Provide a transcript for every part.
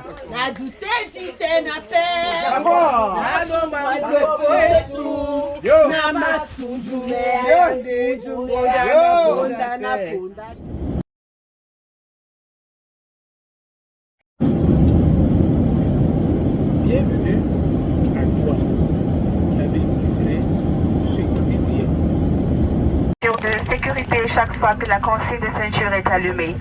Na duteti tena pe. Na lomba wetu. Na masunjume. Na punda. Bienvenue à Douala, la ville préférée de ceux qui habitent. De sécurité chaque fois que la consigne de ceinture est allumée.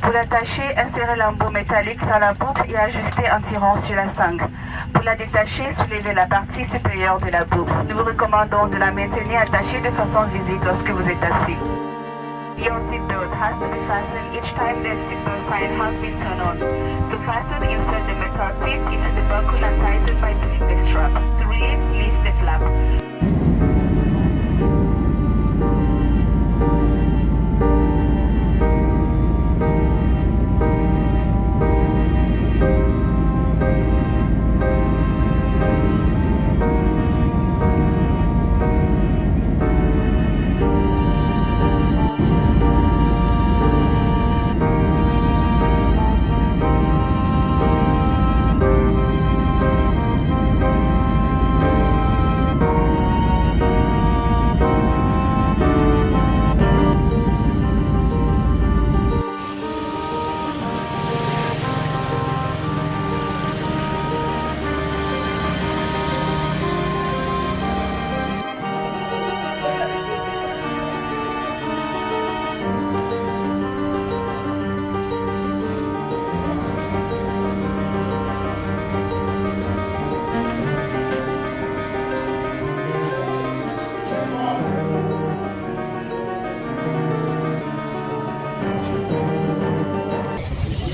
Pour l'attacher, insérez l'embout métallique dans la boucle et ajustez en tirant sur la sangle. Pour la détacher, soulevez la partie supérieure de la boucle. Nous vous recommandons de la maintenir attachée de façon visible lorsque vous êtes assis. Your seatbelt has to be fastened each time the seatbelt sign has been turned on. To fasten, insert the metal tip into the buckle and tighten by pulling the strap. To release, lift the flap.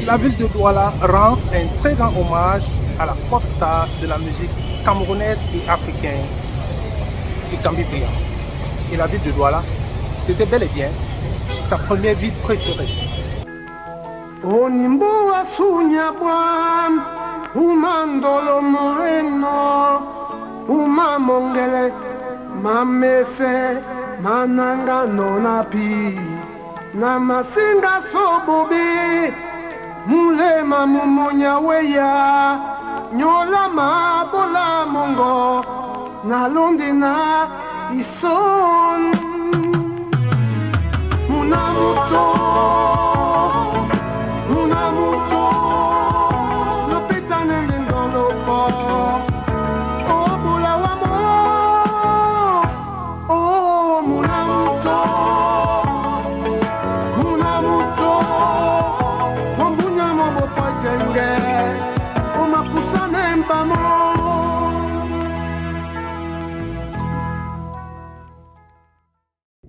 La ville de Douala rend un très grand hommage à la pop star de la musique camerounaise et africaine, Ikambi Briand. Et la ville de Douala, c'était bel et bien sa première ville préférée. Onimbo asunya bwam, umandolo moeno, umamongele, mamese, mananga nonapi, namasinga sobobi, mulema mumonya weya, nyola mabola mongo, nalondina ison, munamuto.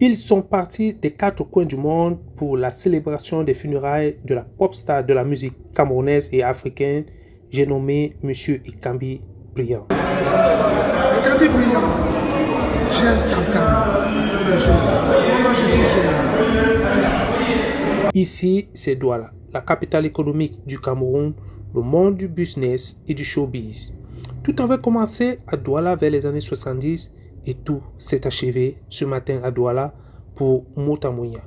Ils sont partis des quatre coins du monde pour la célébration des funérailles de la pop star de la musique camerounaise et africaine, j'ai nommé M. Ikambi Briand. Ikambi Briand, jeune Tantam, le jeune, moi je suis jeune. Ici, c'est Douala, la capitale économique du Cameroun, le monde du business et du showbiz. Tout avait commencé à Douala vers les années 70 et tout s'est achevé ce matin à Douala pour Motamouya.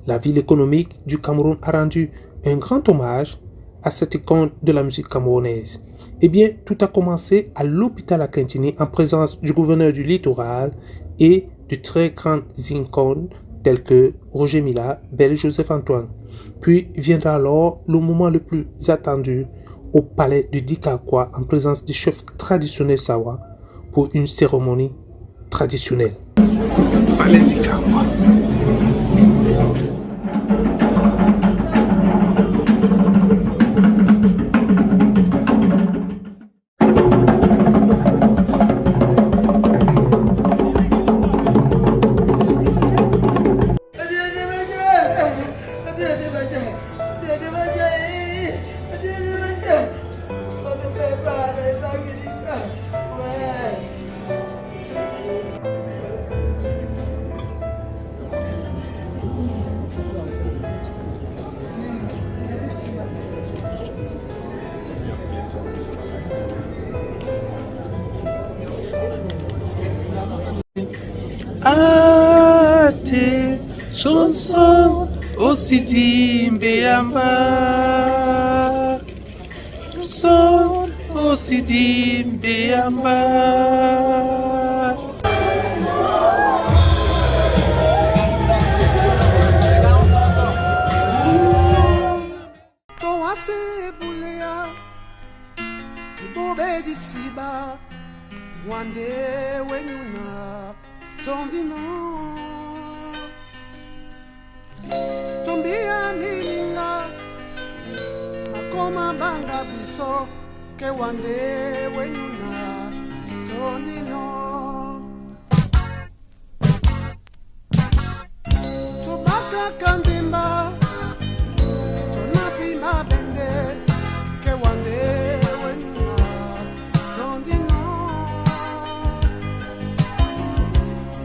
La ville économique du Cameroun a rendu un grand hommage à cette icône de la musique camerounaise. Eh bien, tout a commencé à l'hôpital Akintini en présence du gouverneur du littoral et de très grands icônes tels que Roger Mila, Belle Joseph Antoine. Puis viendra alors le moment le plus attendu au palais de Dikakwa en présence des chefs traditionnels Sawa pour une cérémonie traditionnelle. Palais Dikakwa. Ate sonson osidi mbeyamba son osidi mbeyamba. Toase bulea ibobe disiba wande wenyuna tondino tombia milinga makoma banga biso ke wande wenyuna tondino tobaka kandimba tonapima bende ke wande wenyuna tondino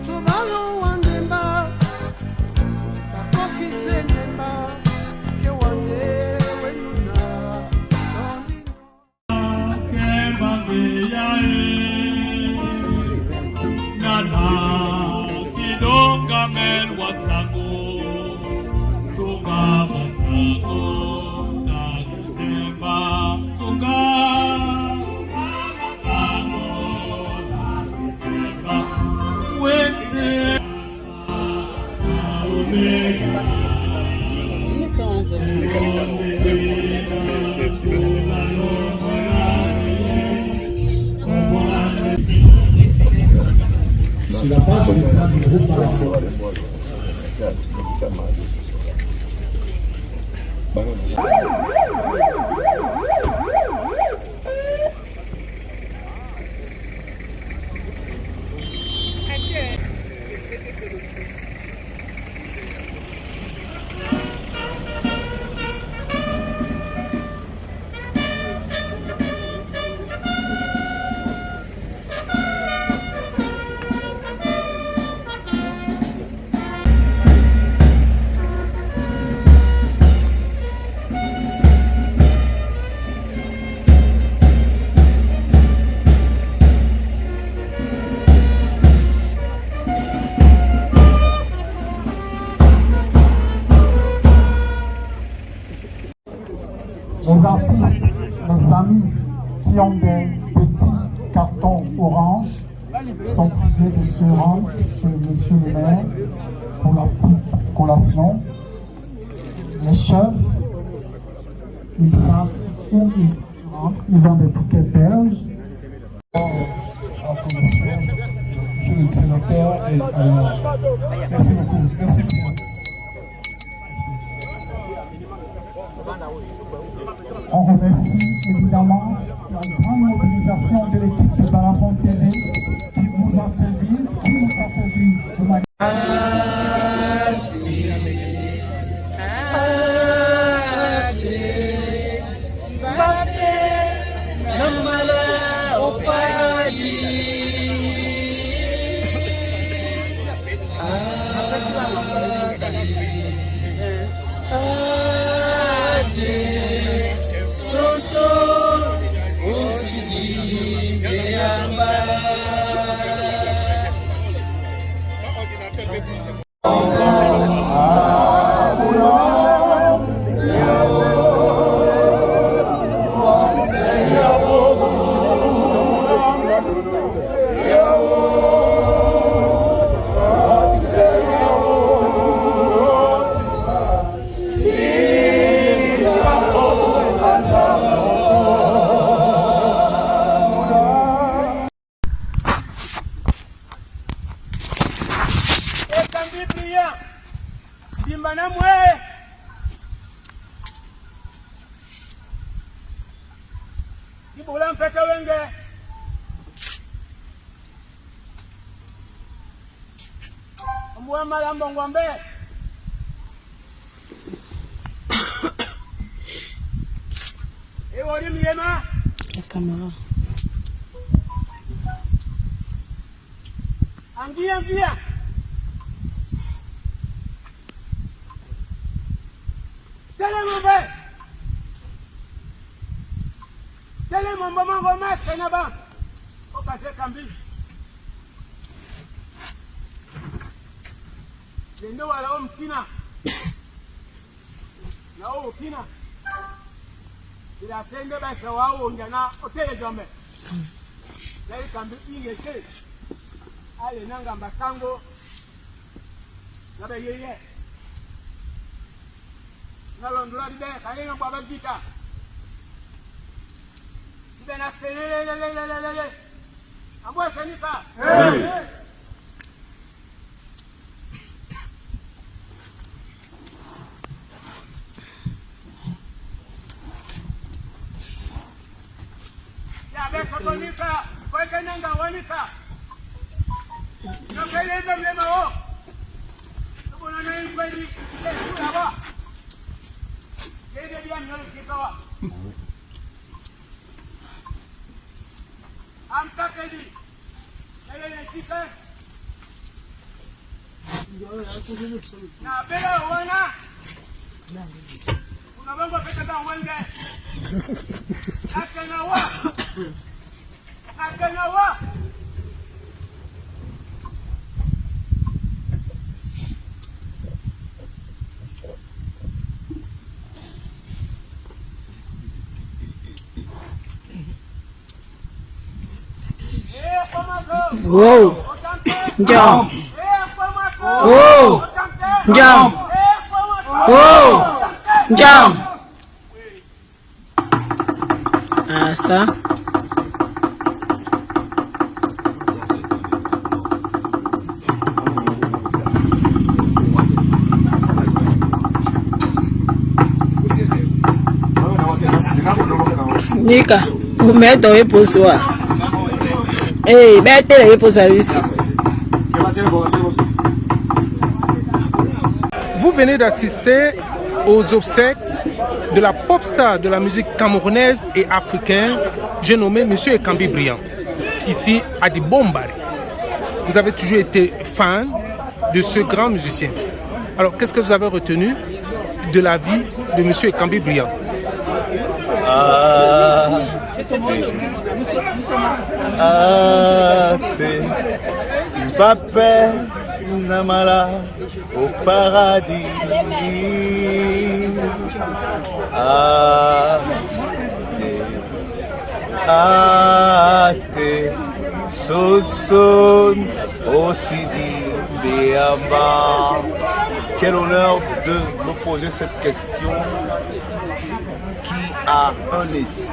tobalo wandemba bakoki senemba ke wande wenyuna tondino Nana sidonga mel wasango suga masango takusemba suga masango takusemba wende C'est la page du groupe Parasol. Les artistes, les amis qui ont des petits cartons orange sont priés de se rendre chez Monsieur le maire pour la petite collation. Les chefs, ils savent où ils rentrent, ils ont des tickets belges. Monsieur le sénateur, merci beaucoup. Merci beaucoup. évidemment la grande mobilisation de l'équipe de Balafon TV qui vous a fait vivre, de manière... Angia. Tele mon maman Goma Senaba. Au passé Kambi. Le no ala om kina. Na o kina. Ila sende ba sawa o nyana o tele jombe. Lai Kambi ingeke. Ale nanga mbasango. Nabe yeye. Nalondula dibe kalenga baba jita. Dibe na selele. Ambo senika. Ya besa tonika, kwa kenanga wanika. No pele mlema o. Tubona na ingweli, kula ba. Kede dia nyolo kikawa. Amsa kedi. Ele kisa. Na bela wana. Una bongo pesa ba wenge. Nakanawa. Wow. Jump. Wow. Jump. Wow. Jump. Ça. Nika, vous mettez pour soi. Eh, mettez pour service. Vous venez d'assister aux obsèques de la pop star de la musique camerounaise et africaine, j'ai nommé Monsieur Ekambi Briand, ici à Dibombari. Vous avez toujours été fan de ce grand musicien. Alors, qu'est-ce que vous avez retenu de la vie de Monsieur Ekambi Briand? Mbappé Namala au paradis. Ate Sotson Osidi Béamba. Quel honneur de me poser cette question qui a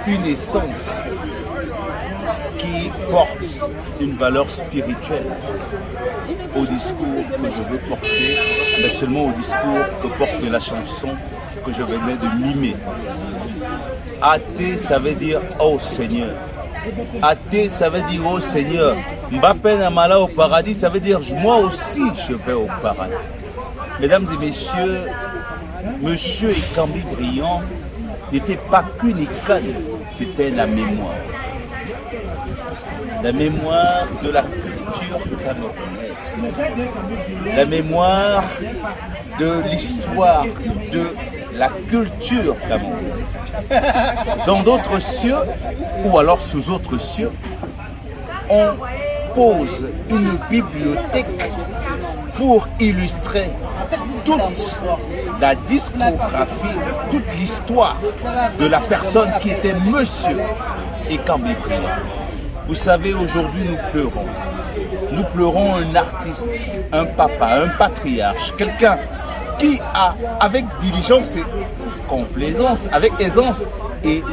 une essence qui porte une valeur spirituelle au discours que je veux porter, mais seulement au discours que porte la chanson que je venais de mimer. Athée, ça veut dire oh Seigneur. Athée, ça veut dire oh Seigneur. Mbappé Namala au paradis, ça veut dire moi aussi je vais au paradis. Mesdames et messieurs, Monsieur Ekambi Briand n'était pas qu'une icône, c'était la mémoire. La mémoire de la culture camerounaise. La mémoire de l'histoire de la culture camerounaise. Dans d'autres cieux, ou alors sous autres cieux, on pose une bibliothèque pour illustrer toute la discographie, toute l'histoire de la personne qui était Monsieur Ekambi Briand. Vous savez, aujourd'hui nous pleurons. Nous pleurons un artiste, un papa, un patriarche, quelqu'un qui a, avec diligence et complaisance, avec aisance et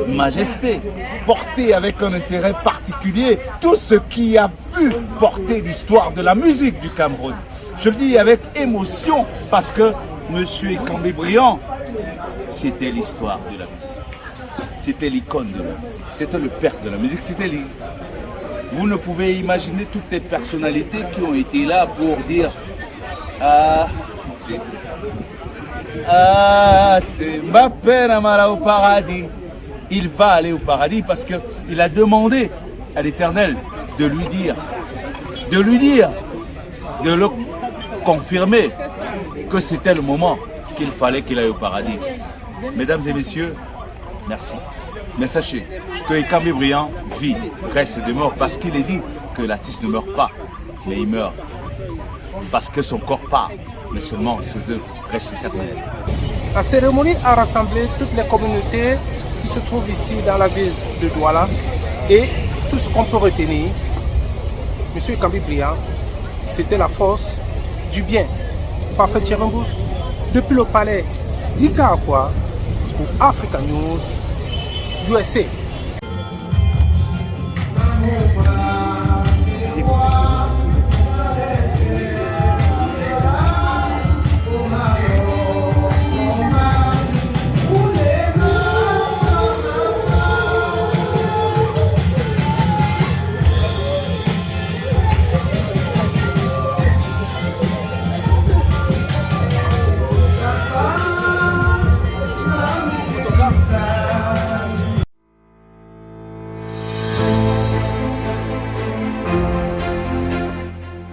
majesté, porté avec un intérêt particulier tout ce qui a pu porter l'histoire de la musique du Cameroun. Je le dis avec émotion parce que M. Ekambi Briand, c'était l'histoire de la musique. C'était l'icône de la musique. C'était le père de la musique. Vous ne pouvez imaginer toutes les personnalités qui ont été là pour dire Mbappé Namala au paradis. Il va aller au paradis parce qu'il a demandé à l'Éternel de lui dire, de le confirmer que c'était le moment qu'il fallait qu'il aille au paradis. Mesdames et messieurs, merci. Mais sachez que Ekambi Briand vit, reste et demeure parce qu'il est dit que l'artiste ne meurt pas, mais il meurt. Parce que son corps part, mais seulement ses œuvres restent éternelles. La cérémonie a rassemblé toutes les communautés qui se trouvent ici dans la ville de Douala. Et tout ce qu'on peut retenir, M. Ekambi Briand, c'était la force du bien. Parfait Thierry-Mbous, depuis le palais d'Ikarakwa pour Africa News USA.